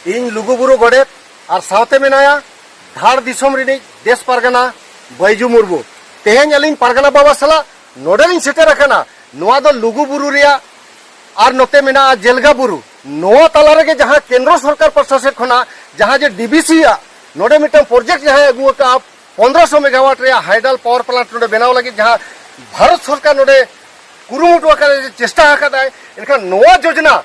इन लुगुबुरु गोडेत और सावते मेनाया धार दिसोम रिनी देश पारगना बैजू मुर्मू तेहें अलिंग पारगना बाबा सला नोडेलिंग सेटेर रखना नोआ दो लुगुबुरु रिया और नोते मेना जेलगा बुरु नोआ तला रेगे जहां केंद्र सरकार प्रशासन खना जहां जे डीबीसी नोडे मिटन प्रोजेक्ट जहां अगुआ का 1500 मेगावाट रे हाइडल पावर प्लांट नोडे बनाव लगी जहां भारत सरकार नोडे कुरुमुटु का चेष्टा हकादाय इनका नोआ योजना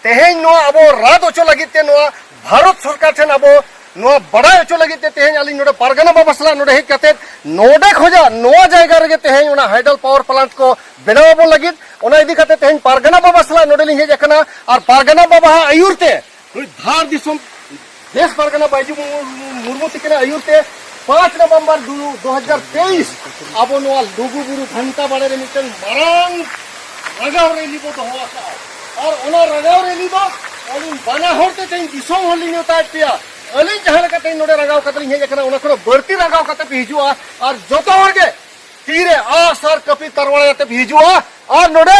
तेहें नोआ अबो रात ओचो लगी ते नोआ भारत सरकार ठेन अबो नोआ बड़ा ओचो लगी ते तेहें अली नोडे पारगना बाबा सला नोडे हेज कते नोडे खोजा नोआ जायगा रे तेहें ओना हाइडल पावर प्लांट को बनावबो लगी ओना इदी कते तेहें पारगना बाबा सला नोडे लिंग हेज अकना और पारगना बाबा आयुरते धार दिसोम देश पारगना बैजू मुर्मू तिकने आयुरते 5 नवंबर 2023 अब नोआ लुगुबुरु घंटा बाड़े रे मिटन मारांग रगाव रेली बो तो होका और ओना रगाव रेली दो अलिन बना होते तें दिसोम होली नेता पिया अलिन जहां लका तें नोडे रगाव कतली हे जकना ओना खनो बर्ती रगाव कते पे हिजुआ और जतो वर्गे तीरे आ सर कपि तरवाड़ा ते हिजुआ और नोडे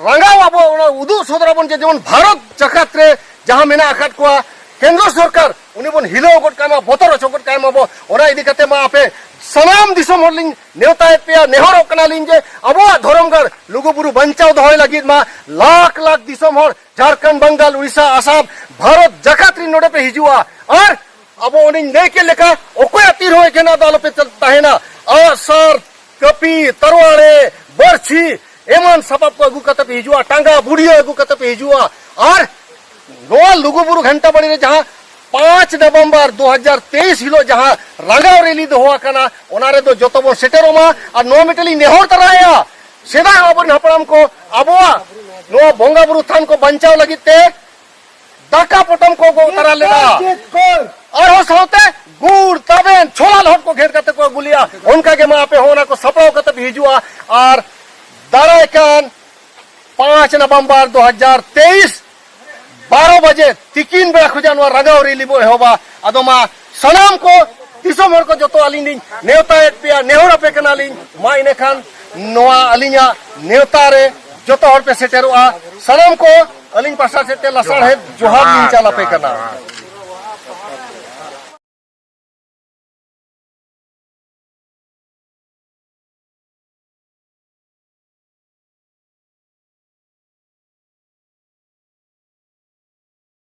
रगाव अब ओना उदु सोदराबन जे जेमन भारत जकात रे जहां मेना आकाट को केंद्र सरकार उनी बन हिलो गोट कामा बोतर चोकट कामा बो ओना इदी कते मा आपे सलाम दिसोम होलिंग नेवताय पेया नेहर कनालिंग जे अबो धरमगढ़ लुगुबुरु बंचाव दोहय लगिद मा लाख लाख दिसोम हर झारखंड बंगाल उड़ीसा आसाम भारत जकात्री नोडे पे हिजुआ और अबो उनी लेके लेका ओकोय तीर होय केना दाल पे ताहेना आसर कपि तरवाड़े बरछी एमन सबब को अगु कते पे हिजुआ टांगा बुढ़िया अगु कते पे हिजुआ और नोआ लुगुबुरु घंटा बड़ी रे जहां 5 नवंबर 2023 हिलो जहां रंगाव रेली दो हुआ कना ओनारे दो जोतो बो सेटेरोमा और नो मिटली नेहोर तराया सेदा अबन हपड़म को अबोआ नो बोंगा बुरु थान को बंचाव लगिते दाका पोटम को तरा लेना और हो साथे गुड़ तबेन छोला लहट को घेर करते को गुलिया उनका के मा पे होना को सपड़ाव कते हिजुआ और दारायकान 5 नवंबर 2023 12 बजे तिकिन बेड़ा खुजान रगाव रेली बो होबा अदोमा सलाम को दिसोम हर को जतो अलिनी नेवता पेया नेहर पे कनालिन मा इने खान नोआ अलिना नेवता रे जतो हर पे सेटेरोआ सलाम को अलिन पासा सेटे लसण है जोहार लिन चाला पे कना।